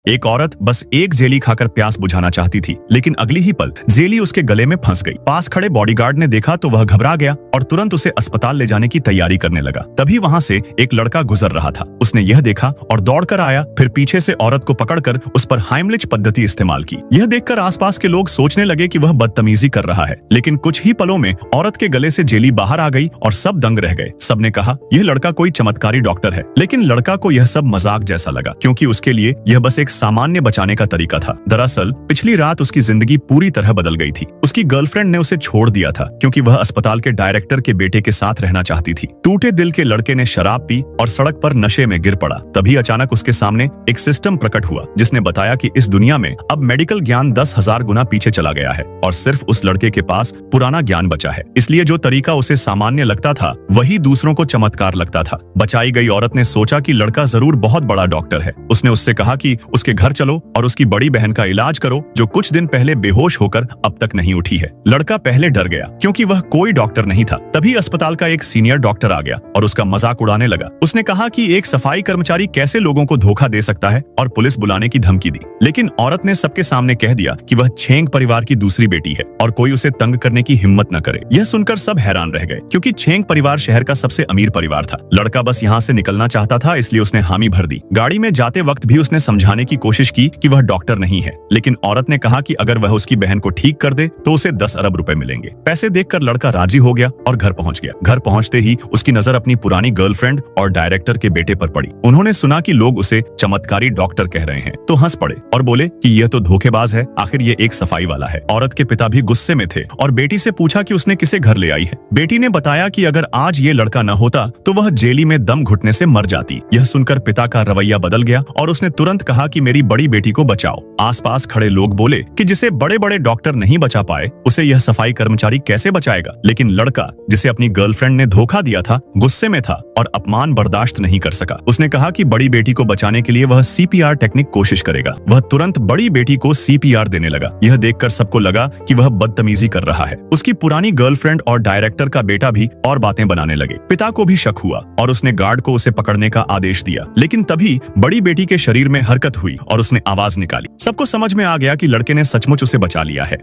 एक औरत बस एक जेली खाकर प्यास बुझाना चाहती थी, लेकिन अगली ही पल जेली उसके गले में फंस गई। पास खड़े बॉडीगार्ड ने देखा तो वह घबरा गया और तुरंत उसे अस्पताल ले जाने की तैयारी करने लगा। तभी वहां से एक लड़का गुजर रहा था। उसने यह देखा और दौड़कर आया, फिर पीछे से औरत को पकड़कर उस पर हाइमलिच पद्धति इस्तेमाल की। यह देखकर आसपास के लोग सोचने लगे कि वह बदतमीजी कर रहा है, लेकिन कुछ ही पलों में औरत के गले से जेली बाहर आ गई और सब दंग रह गए। सबने कहा यह लड़का कोई चमत्कारी डॉक्टर है, लेकिन लड़का को यह सब मजाक जैसा लगा, क्योंकि उसके लिए यह बस एक सामान्य बचाने का तरीका था। दरअसल पिछली रात उसकी जिंदगी पूरी तरह बदल गई थी। उसकी गर्लफ्रेंड ने उसे छोड़ दिया था क्योंकि वह अस्पताल के डायरेक्टर के बेटे के साथ रहना चाहती थी। टूटे दिल के लड़के ने शराब पी और सड़क पर नशे में गिर पड़ा। तभी अचानक उसके सामने एक सिस्टम प्रकट हुआ जिसने बताया कि इस दुनिया में अब मेडिकल ज्ञान 10,000 गुना पीछे चला गया है और सिर्फ उस लड़के के पास पुराना ज्ञान बचा है। इसलिए जो तरीका उसे सामान्य लगता था वही दूसरों को चमत्कार लगता था। बचाई गई औरत ने सोचा कि लड़का जरूर बहुत बड़ा डॉक्टर है। उसने उससे कहा कि उसके घर चलो और उसकी बड़ी बहन का इलाज करो जो कुछ दिन पहले बेहोश होकर अब तक नहीं उठी है। लड़का पहले डर गया क्योंकि वह कोई डॉक्टर नहीं था। तभी अस्पताल का एक सीनियर डॉक्टर आ गया और उसका मजाक उड़ाने लगा। उसने कहा कि एक सफाई कर्मचारी कैसे लोगों को धोखा दे सकता है और पुलिस बुलाने की धमकी दी। लेकिन औरत ने सबके सामने कह दिया कि वह छेंग परिवार की दूसरी बेटी है और कोई उसे तंग करने की हिम्मत न करे। यह सुनकर सब हैरान रह गए क्योंकि छेंग परिवार शहर का सबसे अमीर परिवार था। लड़का बस यहाँ से निकलना चाहता था, इसलिए उसने हामी भर दी। गाड़ी में जाते वक्त भी उसने समझाने की कोशिश की कि वह डॉक्टर नहीं है, लेकिन औरत ने कहा कि अगर वह उसकी बहन को ठीक कर दे तो उसे 10 अरब रुपए मिलेंगे। पैसे देखकर लड़का राजी हो गया और घर पहुंच गया। घर पहुंचते ही उसकी नजर अपनी पुरानी गर्लफ्रेंड और डायरेक्टर के बेटे पर पड़ी। उन्होंने सुना कि लोग उसे चमत्कारी डॉक्टर कह रहे हैं तो हंस पड़े और बोले कि यह तो धोखेबाज है, आखिर ये एक सफाई वाला है। औरत के पिता भी गुस्से में थे और बेटी से पूछा कि उसने किसे घर ले आई है। बेटी ने बताया कि अगर आज ये लड़का न होता तो वह जेली में दम घुटने से मर जाती। यह सुनकर पिता का रवैया बदल गया और उसने तुरंत कहा कि मेरी बड़ी बेटी को बचाओ। आसपास खड़े लोग बोले कि जिसे बड़े बड़े डॉक्टर नहीं बचा पाए उसे यह सफाई कर्मचारी कैसे बचाएगा। लेकिन लड़का जिसे अपनी गर्लफ्रेंड ने धोखा दिया था गुस्से में था और अपमान बर्दाश्त नहीं कर सका। उसने कहा कि बड़ी बेटी को बचाने के लिए वह सीपीआर टेक्निक कोशिश करेगा। वह तुरंत बड़ी बेटी को सीपीआर देने लगा। यह देखकर सबको लगा कि वह बदतमीजी कर रहा है। उसकी पुरानी गर्लफ्रेंड और डायरेक्टर का बेटा भी और बातें बनाने लगे। पिता को भी शक हुआ और उसने गार्ड को उसे पकड़ने का आदेश दिया। लेकिन तभी बड़ी बेटी के शरीर में हरकत हुई और उसने आवाज निकाली। सबको समझ में आ गया कि लड़के ने सचमुच उसे बचा लिया है।